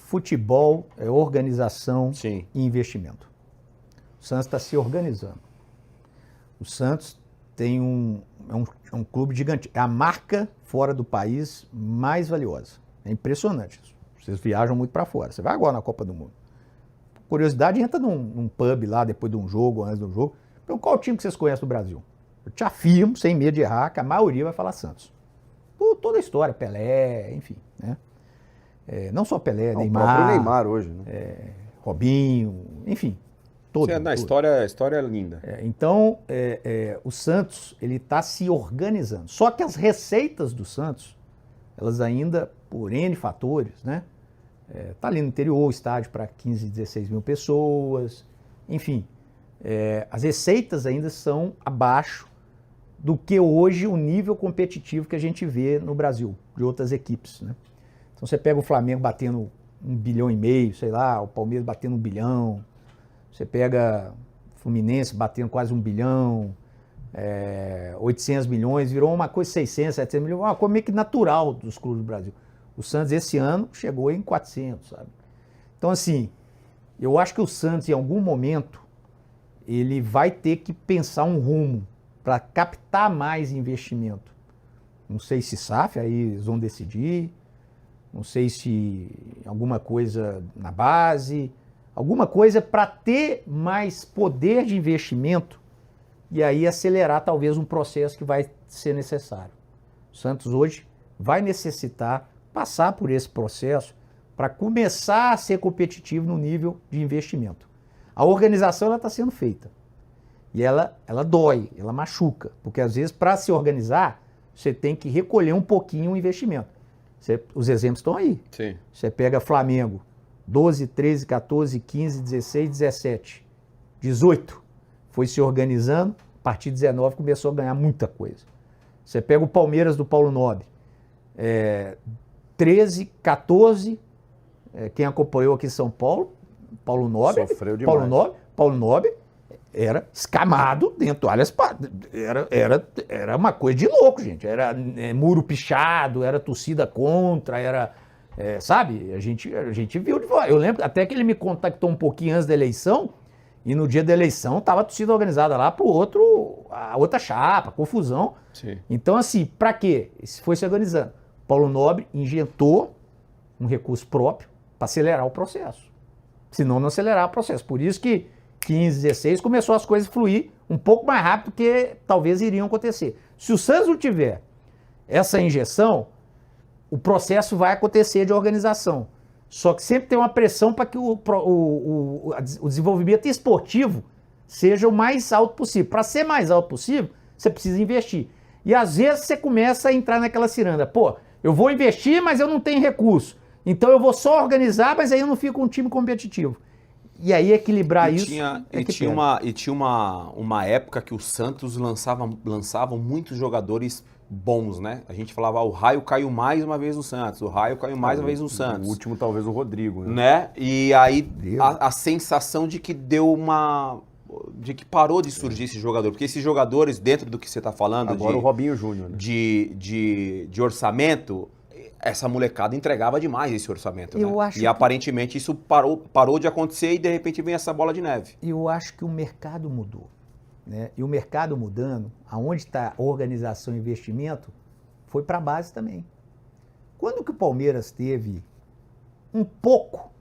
futebol é organização Sim. e investimento. O Santos está se organizando. O Santos tem é um clube gigante. É a marca fora do país mais valiosa. É impressionante. Vocês viajam muito para fora. Você vai agora na Copa do Mundo. Curiosidade, entra num pub lá depois de um jogo, antes do jogo. Então, qual time que vocês conhecem do Brasil? Eu te afirmo, sem medo de errar, que a maioria vai falar Santos. Por toda a história, Pelé, enfim, né? Não só Pelé, Neymar. O próprio Neymar hoje, né? Robinho, enfim. Todo. A história é linda. Então, o Santos, ele está se organizando. Só que as receitas do Santos, elas ainda, por N fatores, né? Tá ali no interior, o estádio para 15, 16 mil pessoas, enfim. As receitas ainda são abaixo do que hoje o nível competitivo que a gente vê no Brasil, de outras equipes, né? Então você pega o Flamengo batendo 1,5 bilhão, sei lá, o Palmeiras batendo 1 bilhão, você pega o Fluminense batendo quase 1 bilhão, 800 milhões, virou uma coisa 600, 700 milhões, uma coisa meio que natural dos clubes do Brasil. O Santos esse ano chegou em 400, sabe? Então assim, eu acho que o Santos em algum momento ele vai ter que pensar um rumo para captar mais investimento. Não sei se SAF, aí eles vão decidir, não sei se alguma coisa na base, alguma coisa para ter mais poder de investimento e aí acelerar talvez um processo que vai ser necessário. O Santos hoje vai necessitar passar por esse processo para começar a ser competitivo no nível de investimento. A organização está sendo feita e ela dói, ela machuca, porque às vezes para se organizar você tem que recolher um pouquinho o investimento. Os exemplos estão aí. Sim. Você pega Flamengo, 12, 13, 14, 15, 16, 17, 18. Foi se organizando, a partir de 19 começou a ganhar muita coisa. Você pega o Palmeiras do Paulo Nobre, 13, 14, quem acompanhou aqui em São Paulo, Paulo Nobre. Sofreu demais. Paulo Nobre era escamado dentro, aliás, era uma coisa de louco, gente. Era muro pichado, era torcida contra, era, sabe? A gente viu de fora. Eu lembro até que ele me contactou um pouquinho antes da eleição, e no dia da eleição estava a torcida organizada lá para a outra chapa, confusão. Sim. Então, assim, para quê? Se foi se organizando. Paulo Nobre injetou um recurso próprio para acelerar o processo. Senão não acelerar o processo. Por isso que 15, 16, começou as coisas a fluir um pouco mais rápido que talvez iriam acontecer. Se o Santos não tiver essa injeção, o processo vai acontecer de organização. Só que sempre tem uma pressão para que o desenvolvimento esportivo seja o mais alto possível. Para ser mais alto possível, você precisa investir. E às vezes você começa a entrar naquela ciranda. Pô, eu vou investir, mas eu não tenho recurso. Então eu vou só organizar, mas aí eu não fico um time competitivo. E aí equilibrar isso. Tinha uma época que o Santos lançavam muitos jogadores bons, né? A gente falava, o raio caiu mais uma vez no Santos, o raio caiu mais uma vez no Santos. O último talvez o Rodrigo, né? E aí a sensação de que de que parou de surgir esse jogador, porque esses jogadores, dentro do que você está falando, agora o Robinho Júnior, né? de orçamento, essa molecada entregava demais esse orçamento, né? E aparentemente isso parou de acontecer e de repente vem essa bola de neve. Eu acho que o mercado mudou, né? E o mercado mudando, aonde está a organização e investimento, foi para a base também. Quando que o Palmeiras teve um pouco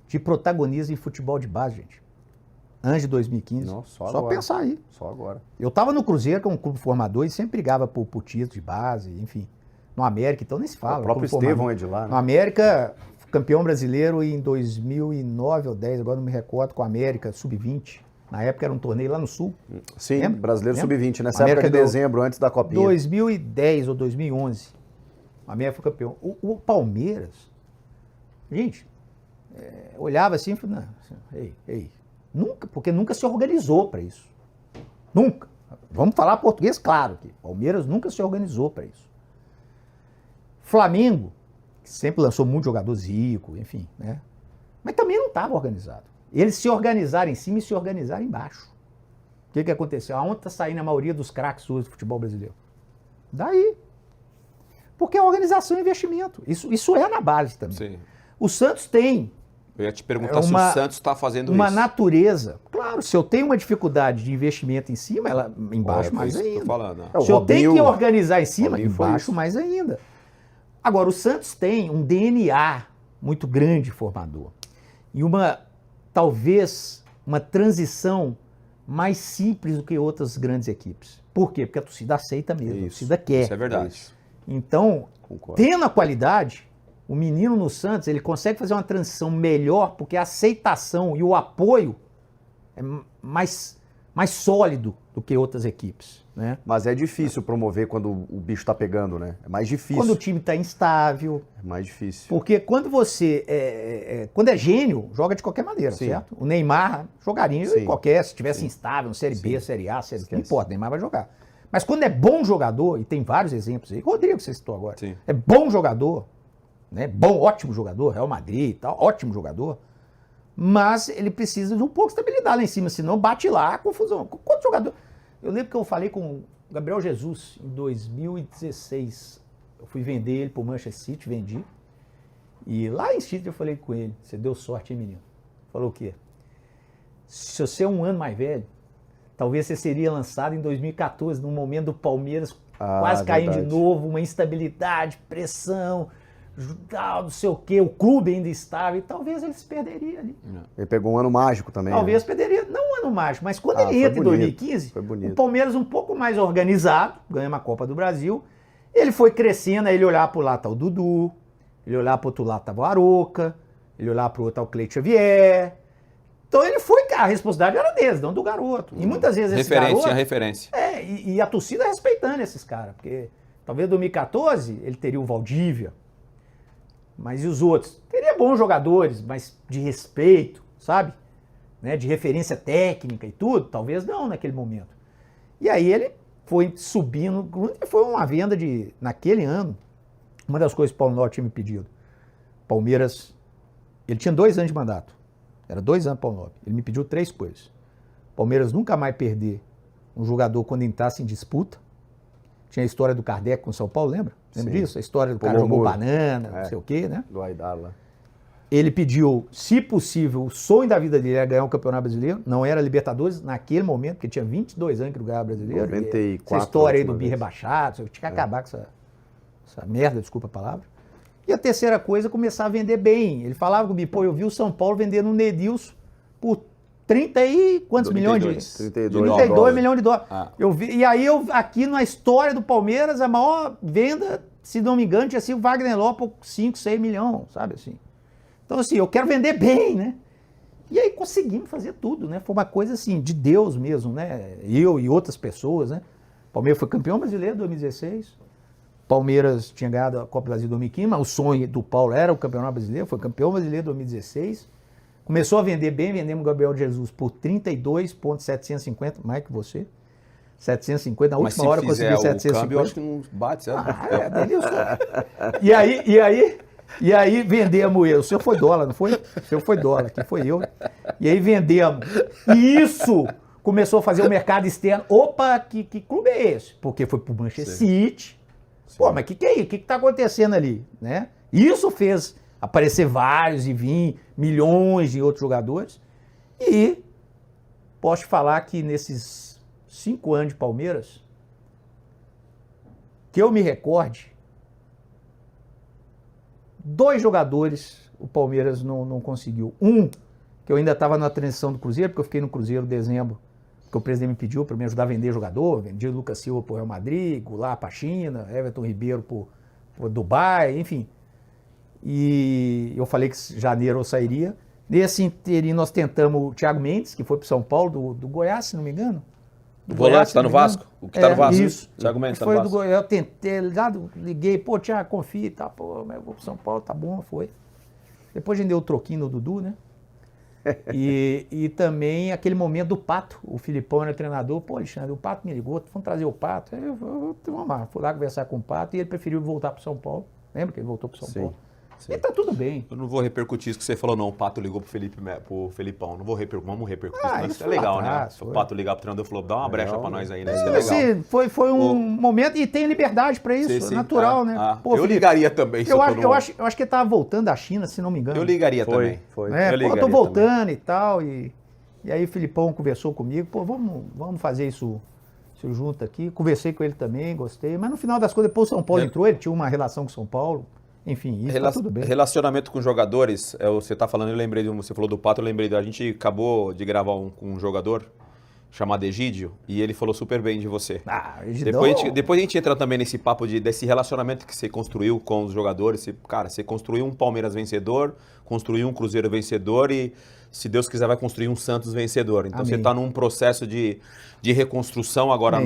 de protagonismo em futebol de base, gente? Antes de 2015. Não, só pensar aí. Só agora. Eu estava no Cruzeiro, que é um clube formador, e sempre brigava por título de base, enfim. No América, então nem se fala. O próprio Estevão é de lá, né? No América, campeão brasileiro em 2009 ou 10, agora não me recordo, com o América, sub-20. Na época era um torneio lá no Sul. Sim, lembra? brasileiro sub-20, nessa América época de dezembro, antes da Copinha. 2010 ou 2011, o América foi campeão. O Palmeiras, gente, olhava assim e falava, ei, nunca, porque nunca se organizou para isso. Nunca. Vamos falar português, claro, que Palmeiras nunca se organizou para isso. Flamengo, que sempre lançou muito jogador zico, enfim, né? Mas também não estava organizado. Eles se organizaram em cima e se organizaram embaixo. O que aconteceu? Aonde está saindo a maioria dos craques hoje do futebol brasileiro? Daí. Porque é organização e investimento. Isso é na base também. Sim. O Santos tem Eu ia te perguntar se o Santos está fazendo uma isso. natureza. Claro, se eu tenho uma dificuldade de investimento em cima, ela embaixo mais ainda. Tô falando, né? Se eu tenho que organizar em cima, Robinho foi embaixo isso. mais ainda. Agora, o Santos tem um DNA muito grande formador. E talvez, uma transição mais simples do que outras grandes equipes. Por quê? Porque a torcida aceita mesmo, a torcida quer. Isso é verdade. Então, Concordo. tendo a qualidade, o menino no Santos, ele consegue fazer uma transição melhor, porque a aceitação e o apoio é mais sólido do que outras equipes, né? Mas é difícil promover quando o bicho tá pegando, né? É mais difícil. Quando o time está instável, É mais difícil. porque quando você quando é gênio, joga de qualquer maneira, Sim. certo? O Neymar jogaria Sim. em qualquer, se tivesse instável, Série B, Série A, Série B, não importa, Neymar vai jogar. Mas quando é bom jogador, e tem vários exemplos aí, Rodrigo você citou agora, Sim. é bom jogador, né? Bom, ótimo jogador, Real Madrid e tal, ótimo jogador, mas ele precisa de um pouco de estabilidade lá em cima, senão bate lá, confusão. Quanto jogador? Eu lembro que eu falei com o Gabriel Jesus em 2016, eu fui vender ele pro Manchester City, vendi, e lá em City eu falei com ele, você deu sorte, hein, menino? Falou o quê? Se você é um ano mais velho, talvez você seria lançado em 2014, num momento do Palmeiras quase caindo de verdade. novo, uma instabilidade, pressão, não sei o quê, o clube ainda estável, e talvez ele se perderia ali. Ele pegou um ano mágico também. Talvez né? perderia, não um ano mágico, mas quando Ah, ele foi entra em bonito, 2015, foi bonito. o Palmeiras um pouco mais organizado, ganha uma Copa do Brasil, ele foi crescendo, aí ele olhava pro lado tá o Dudu, ele olhava pro outro lado tava o Arouca, ele olhava pro outro tá o Cleiton Xavier. Então ele foi, a responsabilidade era deles, não do garoto. E muitas vezes esse Referência, garoto... referência. E a torcida respeitando esses caras, porque talvez em 2014 ele teria o Valdívia, mas e os outros? Teria bons jogadores, mas de respeito, sabe? Né? De referência técnica e tudo, talvez não naquele momento. E aí ele foi subindo, foi uma venda naquele ano, uma das coisas que o Paulo Nobre tinha me pedido. Palmeiras, ele tinha 2 anos de mandato, era 2 anos Paulo Nobre, ele me pediu 3 coisas. Palmeiras nunca mais perder um jogador quando entrasse em disputa. Tinha a história do Kardec com o São Paulo, lembra? Lembra Sim. disso? A história do cara jogou banana, não sei o quê, né? Do Aidar lá. Ele pediu, se possível, o sonho da vida dele era ganhar um campeonato brasileiro. Não era Libertadores naquele momento, porque tinha 22 anos que ele ganhava brasileiro. 94. Essa história aí do última bi vez. rebaixado, tinha que acabar com essa merda, desculpa a palavra. E a terceira coisa, começar a vender bem. Ele falava comigo, pô, eu vi o São Paulo vendendo um Nedilson por 30 e quantos milhões de... 32 milhões de dólares. Ah. Eu vi, e aí, aqui na história do Palmeiras, a maior venda, se não me engano, tinha sido o Wagner Lopes por 5, 6 milhões, sabe assim. Então, assim, eu quero vender bem, né? E aí conseguimos fazer tudo, né? Foi uma coisa, assim, de Deus mesmo, né? Eu e outras pessoas, né? O Palmeiras foi campeão brasileiro em 2016. Palmeiras tinha ganhado a Copa do Brasil em 2015, mas o sonho do Paulo era o campeonato brasileiro, foi campeão brasileiro em 2016. Começou a vender bem, vendemos o Gabriel Jesus por 32,750, mais que você. 750, na Mas última hora se consegui fizer 750. o câmbio, eu acho que não bate, sabe? Denilson. E aí vendemos ele. O senhor foi dólar, não foi? O senhor foi dólar, aqui foi eu. E aí vendemos. E isso começou a fazer o mercado externo. Opa, que clube é esse? Porque foi pro Manchester City. Pô, mas que é isso? O que tá acontecendo ali? Né? Isso fez aparecer vários e vir milhões de outros jogadores. E posso te falar que nesses 5 anos de Palmeiras, que eu me recorde, 2 jogadores o Palmeiras não conseguiu. Um, que eu ainda estava na transição do Cruzeiro, porque eu fiquei no Cruzeiro em dezembro, porque o presidente me pediu para me ajudar a vender jogador, vendi o Lucas Silva para o Real Madrid, Goulart para a China, Everton Ribeiro para o Dubai, enfim. E eu falei que em janeiro eu sairia. Nesse inteirinho nós tentamos o Thiago Mendes, que foi para São Paulo, do Goiás, se não me engano. O volante está no Vasco? O que está no Vasco? Isso. Thiago Mendes está no Foi Vasco. do Goiás, eu tentei, liguei, pô, Thiago, confia e tal, pô, mas eu vou para São Paulo, tá bom, foi. Depois a gente deu o troquinho no Dudu, né? E também aquele momento do Pato, o Filipão era treinador, pô, Alexandre, o Pato me ligou, vamos trazer o Pato. Aí eu fui lá conversar com o Pato e ele preferiu voltar para São Paulo. Lembra que ele voltou para São Paulo? E tá tudo bem. Eu não vou repercutir isso que você falou, não. O Pato ligou pro Felipão. Não vou vamos repercutir isso. Isso É legal, né? foi. O Pato ligar pro treinador e falou, dá uma brecha pra nós aí, né? Isso é Assim, legal. foi um momento, e tem liberdade pra isso, Sim. natural, né? Ah, Pô, eu Felipe, ligaria também. se eu tô acho, no- eu acho que ele tava voltando da China, se não me engano. Eu ligaria também. Foi. Né? Eu Pô, eu tô ligaria voltando e tal, e aí o Filipão conversou comigo, pô, vamos fazer isso junto aqui. Conversei com ele também, gostei, mas no final das contas, depois o São Paulo entrou, ele tinha uma relação com o São Paulo, enfim, isso tá tudo bem. Relacionamento com jogadores, você tá falando, eu lembrei, você falou do Pato, eu lembrei, a gente acabou de gravar com um jogador chamado Egídio, e ele falou super bem de você. Egidão, Depois a gente entra também nesse papo desse relacionamento que você construiu com os jogadores. Cara, você construiu um Palmeiras vencedor, construiu um Cruzeiro vencedor e, se Deus quiser, vai construir um Santos vencedor. Então Amém. você está num processo de reconstrução agora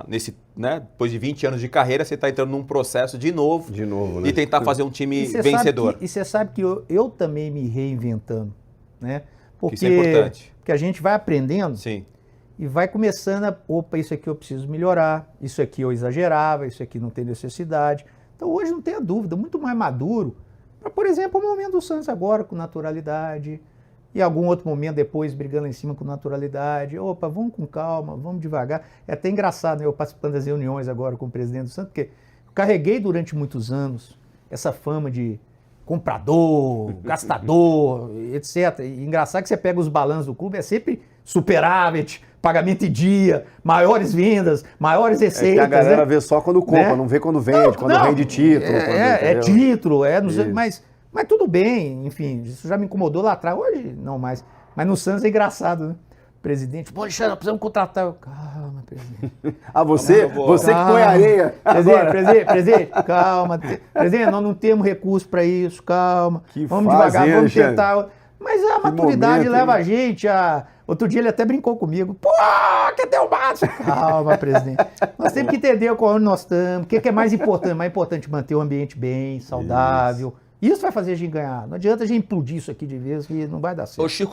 nesse, né? Depois de 20 anos de carreira, você está entrando num processo de novo, né? de tentar fazer um time E você vencedor. E você sabe que eu também me reinventando, né? Porque, isso é importante. porque a gente vai aprendendo. Sim. E vai começando opa, isso aqui eu preciso melhorar, isso aqui eu exagerava, isso aqui não tem necessidade. Então hoje não tenha dúvida, muito mais maduro, para, por exemplo, o momento do Santos agora, com naturalidade, e algum outro momento depois brigando lá em cima com naturalidade. Opa, vamos com calma, vamos devagar. É até engraçado, né, eu participando das reuniões agora com o presidente do Santos, porque eu carreguei durante muitos anos essa fama de comprador, gastador, etc. E engraçado que você pega os balanços do clube, é sempre superávit, pagamento em dia, maiores vendas, maiores receitas. É que a galera né? vê só quando compra, Né? não vê quando vende, quando vende título. É título, não sei, Isso. mas tudo bem, enfim, isso já me incomodou lá atrás, hoje não mais. Mas no Santos é engraçado, né? Presidente, pô, Alexandre, precisamos contratar. Calma, presidente. Você que põe areia. Presidente, calma. Presidente, nós não temos recurso para isso, calma. Que vamos fase, devagar, vamos Alexandre? tentar. Mas a maturidade momento, leva hein? a gente a... Outro dia ele até brincou comigo. Pô, cadê o Matos? Calma, presidente. Nós temos que entender onde nós estamos, o que é mais importante. Mais importante manter o ambiente bem, saudável. Isso vai fazer a gente ganhar. Não adianta a gente implodir isso aqui de vez, que não vai dar certo. Ô, Chico,